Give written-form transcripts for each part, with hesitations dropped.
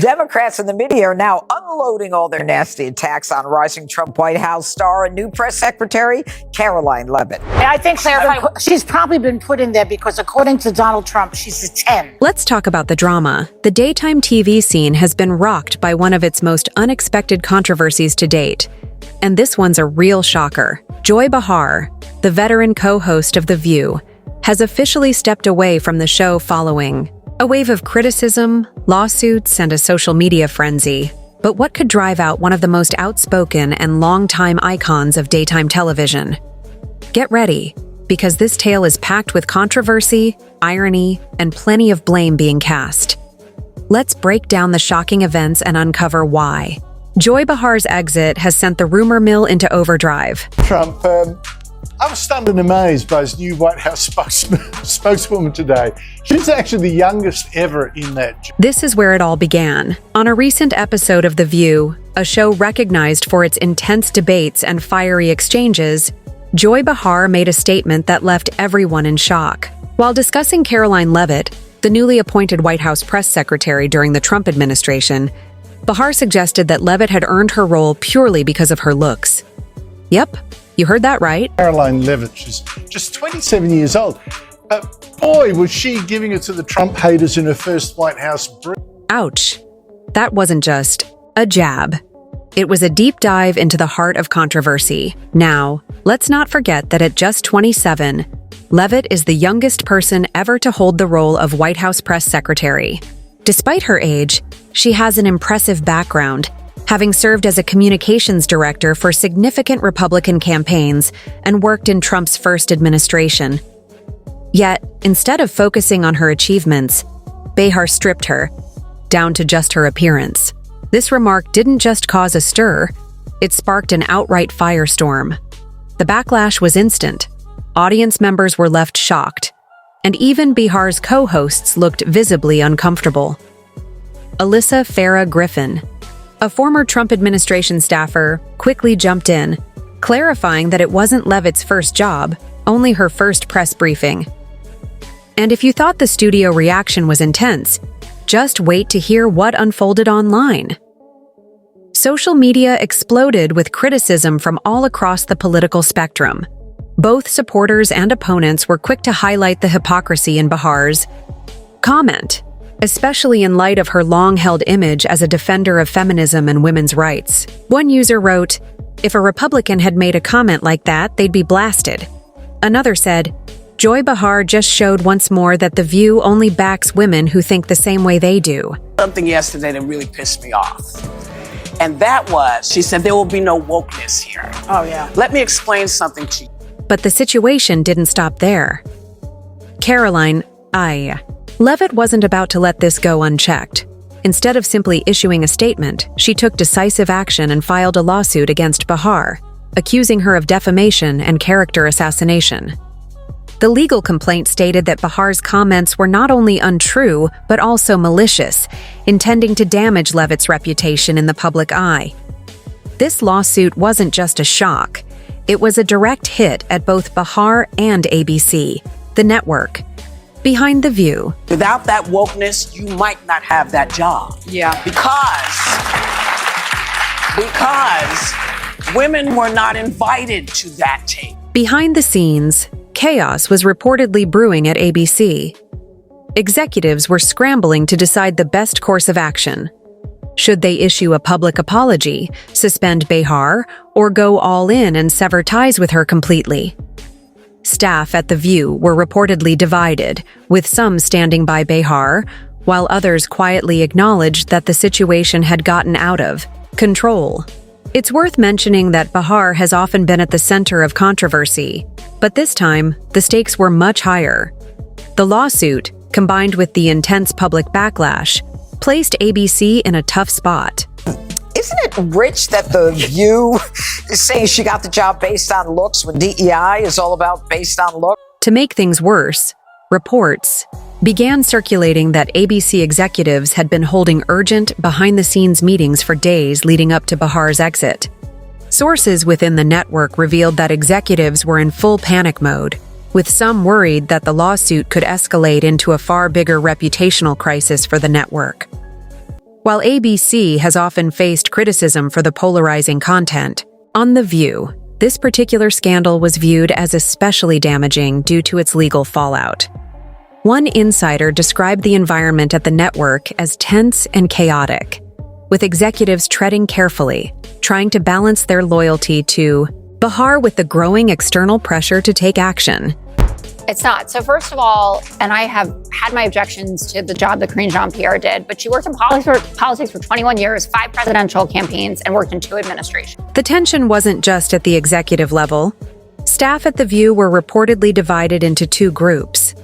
Democrats and the media are now unloading all their nasty attacks on rising Trump White House star and new press secretary, Karoline Leavitt. I think she's probably been put in there because, according to Donald Trump, she's a 10. Let's talk about the drama. The daytime TV scene has been rocked by one of its most unexpected controversies to date. And this one's a real shocker. Joy Behar, the veteran co-host of The View, has officially stepped away from the show following a wave of criticism, lawsuits, and a social media frenzy. But what could drive out one of the most outspoken and longtime icons of daytime television? Get ready, because this tale is packed with controversy, irony, and plenty of blame being cast. Let's break down the shocking events and uncover why. Joy Behar's exit has sent the rumor mill into overdrive. Trump, I was stunned and amazed by his new White House spokeswoman today. She's actually the youngest ever in that. This is where it all began. On a recent episode of The View, a show recognized for its intense debates and fiery exchanges, Joy Behar made a statement that left everyone in shock. While discussing Karoline Leavitt, the newly appointed White House press secretary during the Trump administration, Behar suggested that Leavitt had earned her role purely because of her looks. Yep. You heard that right. Karoline Leavitt, she's just 27 years old. Boy, was she giving it to the Trump haters in her first White House brief. Ouch. That wasn't just a jab. It was a deep dive into the heart of controversy. Now, let's not forget that at just 27, Leavitt is the youngest person ever to hold the role of White House press secretary. Despite her age, she has an impressive background, having served as a communications director for significant Republican campaigns and worked in Trump's first administration. Yet, instead of focusing on her achievements, Behar stripped her, down to just her appearance. This remark didn't just cause a stir, it sparked an outright firestorm. The backlash was instant. Audience members were left shocked, and even Behar's co-hosts looked visibly uncomfortable. Alyssa Farah Griffin, a former Trump administration staffer, quickly jumped in, clarifying that it wasn't Leavitt's first job, only her first press briefing. And if you thought the studio reaction was intense, just wait to hear what unfolded online. Social media exploded with criticism from all across the political spectrum. Both supporters and opponents were quick to highlight the hypocrisy in Behar's comment, especially in light of her long-held image as a defender of feminism and women's rights. One user wrote, "If a Republican had made a comment like that, they'd be blasted." Another said, "Joy Behar just showed once more that The View only backs women who think the same way they do." Something yesterday that really pissed me off. And that was, she said, there will be no wokeness here. Oh, yeah. Let me explain something to you. But the situation didn't stop there. Karoline Leavitt wasn't about to let this go unchecked. Instead of simply issuing a statement, she took decisive action and filed a lawsuit against Behar, accusing her of defamation and character assassination. The legal complaint stated that Behar's comments were not only untrue, but also malicious, intending to damage Leavitt's reputation in the public eye. This lawsuit wasn't just a shock. It was a direct hit at both Behar and ABC, the network. Behind The View. Without that wokeness, you might not have that job. Yeah. Because women were not invited to that tape. Behind the scenes, chaos was reportedly brewing at ABC. Executives were scrambling to decide the best course of action. Should they issue a public apology, suspend Behar, or go all in and sever ties with her completely? Staff at The View were reportedly divided, with some standing by Behar, while others quietly acknowledged that the situation had gotten out of control. It's worth mentioning that Behar has often been at the center of controversy, but this time, the stakes were much higher. The lawsuit, combined with the intense public backlash, placed ABC in a tough spot. Isn't it rich that The View is saying she got the job based on looks when DEI is all about based on look? To make things worse, reports began circulating that ABC executives had been holding urgent, behind-the-scenes meetings for days leading up to Behar's exit. Sources within the network revealed that executives were in full panic mode, with some worried that the lawsuit could escalate into a far bigger reputational crisis for the network. While ABC has often faced criticism for the polarizing content, on The View, this particular scandal was viewed as especially damaging due to its legal fallout. One insider described the environment at the network as tense and chaotic, with executives treading carefully, trying to balance their loyalty to Behar with the growing external pressure to take action. It's not. So first of all, and I have had my objections to the job that Karine Jean-Pierre did, but she worked in politics for 21 years, 5 presidential campaigns, and worked in 2 administrations. The tension wasn't just at the executive level. Staff at The View were reportedly divided into 2 groups.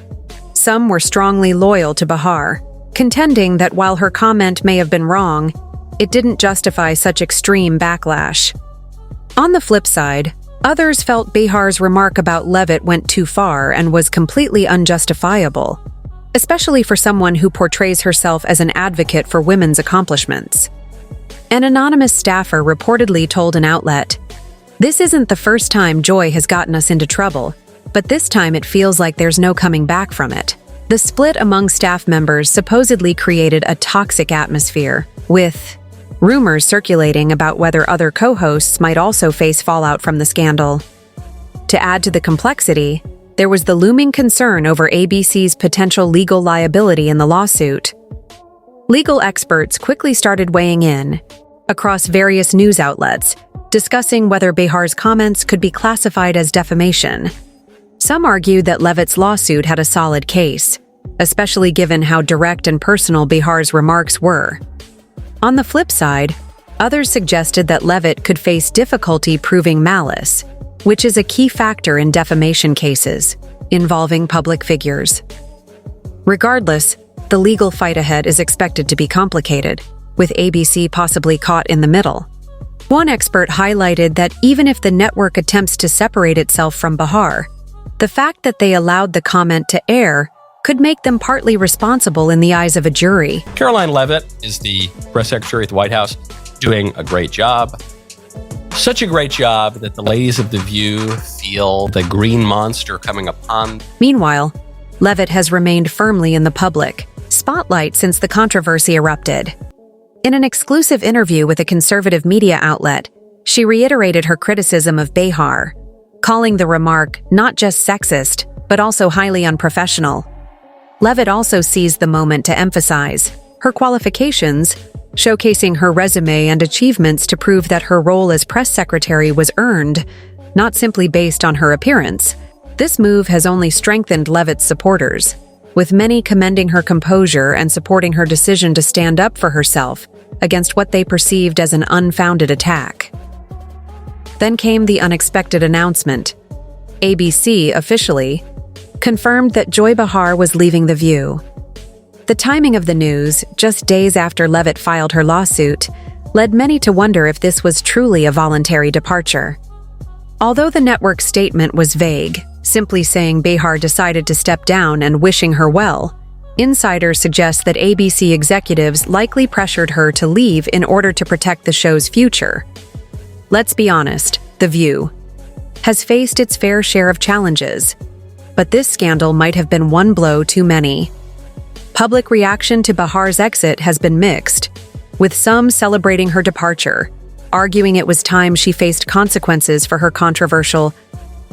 Some were strongly loyal to Behar, contending that while her comment may have been wrong, it didn't justify such extreme backlash. On the flip side, others felt Behar's remark about Leavitt went too far and was completely unjustifiable, especially for someone who portrays herself as an advocate for women's accomplishments. An anonymous staffer reportedly told an outlet, "This isn't the first time Joy has gotten us into trouble, but this time it feels like there's no coming back from it." The split among staff members supposedly created a toxic atmosphere, with rumors circulating about whether other co-hosts might also face fallout from the scandal. To add to the complexity, there was the looming concern over ABC's potential legal liability in the lawsuit. Legal experts quickly started weighing in, across various news outlets, discussing whether Behar's comments could be classified as defamation. Some argued that Leavitt's lawsuit had a solid case, especially given how direct and personal Behar's remarks were. On the flip side, others suggested that Leavitt could face difficulty proving malice, which is a key factor in defamation cases involving public figures. Regardless, the legal fight ahead is expected to be complicated, with ABC possibly caught in the middle. One expert highlighted that even if the network attempts to separate itself from Behar, the fact that they allowed the comment to air could make them partly responsible in the eyes of a jury. Karoline Leavitt is the press secretary at the White House, doing a great job. Such a great job that the ladies of The View feel the green monster coming upon. Meanwhile, Leavitt has remained firmly in the public spotlight since the controversy erupted. In an exclusive interview with a conservative media outlet, she reiterated her criticism of Behar, calling the remark not just sexist, but also highly unprofessional. Leavitt also seized the moment to emphasize her qualifications, showcasing her resume and achievements to prove that her role as press secretary was earned, not simply based on her appearance. This move has only strengthened Leavitt's supporters, with many commending her composure and supporting her decision to stand up for herself against what they perceived as an unfounded attack. Then came the unexpected announcement. ABC officially confirmed that Joy Behar was leaving The View. The timing of the news, just days after Leavitt filed her lawsuit, led many to wonder if this was truly a voluntary departure. Although the network's statement was vague, simply saying Behar decided to step down and wishing her well, insiders suggest that ABC executives likely pressured her to leave in order to protect the show's future. Let's be honest, The View has faced its fair share of challenges, but this scandal might have been one blow too many. Public reaction to Behar's exit has been mixed, with some celebrating her departure, arguing it was time she faced consequences for her controversial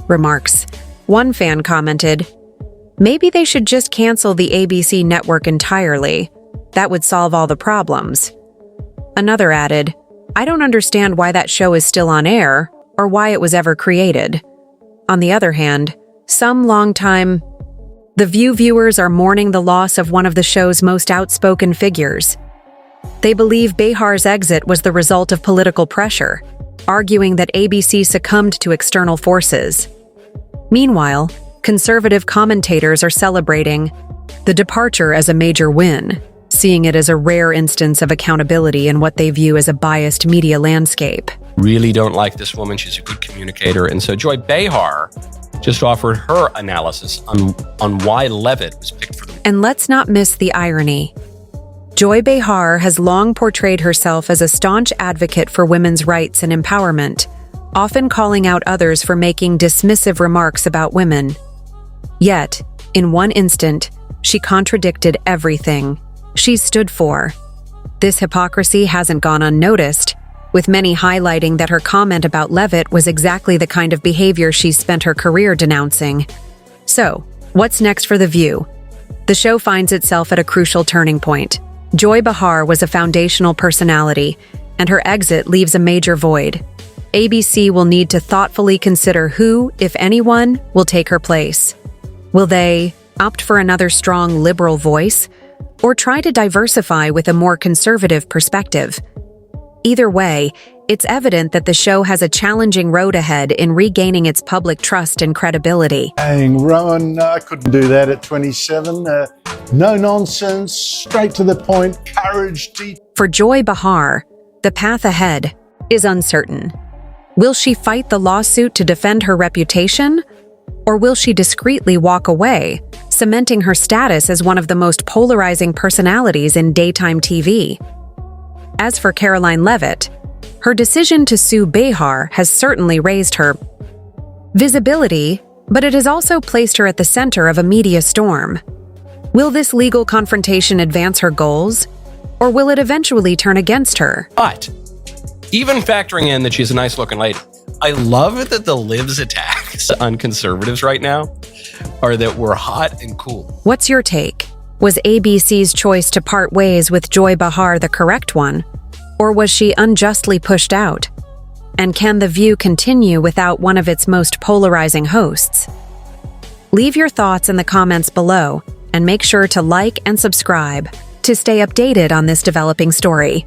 remarks. One fan commented, "Maybe they should just cancel the ABC network entirely. That would solve all the problems." Another added, "I don't understand why that show is still on air or why it was ever created." On the other hand, some longtime The View viewers are mourning the loss of one of the show's most outspoken figures. They believe Behar's exit was the result of political pressure, arguing that ABC succumbed to external forces. Meanwhile, conservative commentators are celebrating the departure as a major win, seeing it as a rare instance of accountability in what they view as a biased media landscape. Really don't like this woman. She's a good communicator. And so Joy Behar just offered her analysis on why Leavitt was picked for the... And let's not miss the irony. Joy Behar has long portrayed herself as a staunch advocate for women's rights and empowerment, often calling out others for making dismissive remarks about women. Yet, in one instant, she contradicted everything she stood for. This hypocrisy hasn't gone unnoticed, with many highlighting that her comment about Leavitt was exactly the kind of behavior she's spent her career denouncing. So, what's next for The View? The show finds itself at a crucial turning point. Joy Behar was a foundational personality, and her exit leaves a major void. ABC will need to thoughtfully consider who, if anyone, will take her place. Will they opt for another strong liberal voice, or try to diversify with a more conservative perspective? Either way, it's evident that the show has a challenging road ahead in regaining its public trust and credibility. Dang, Rowan, I couldn't do that at 27. No nonsense, straight to the point, courage, deep. For Joy Behar, the path ahead is uncertain. Will she fight the lawsuit to defend her reputation? Or will she discreetly walk away, cementing her status as one of the most polarizing personalities in daytime TV? As for Karoline Leavitt, her decision to sue Behar has certainly raised her visibility, but it has also placed her at the center of a media storm. Will this legal confrontation advance her goals, or will it eventually turn against her? But even factoring in that she's a nice-looking lady, I love it that the Liv's attacks on conservatives right now are that we're hot and cool. What's your take? Was ABC's choice to part ways with Joy Behar the correct one? Or was she unjustly pushed out? And can The View continue without one of its most polarizing hosts? Leave your thoughts in the comments below, and make sure to like and subscribe to stay updated on this developing story.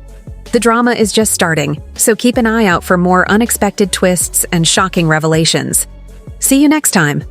The drama is just starting, so keep an eye out for more unexpected twists and shocking revelations. See you next time.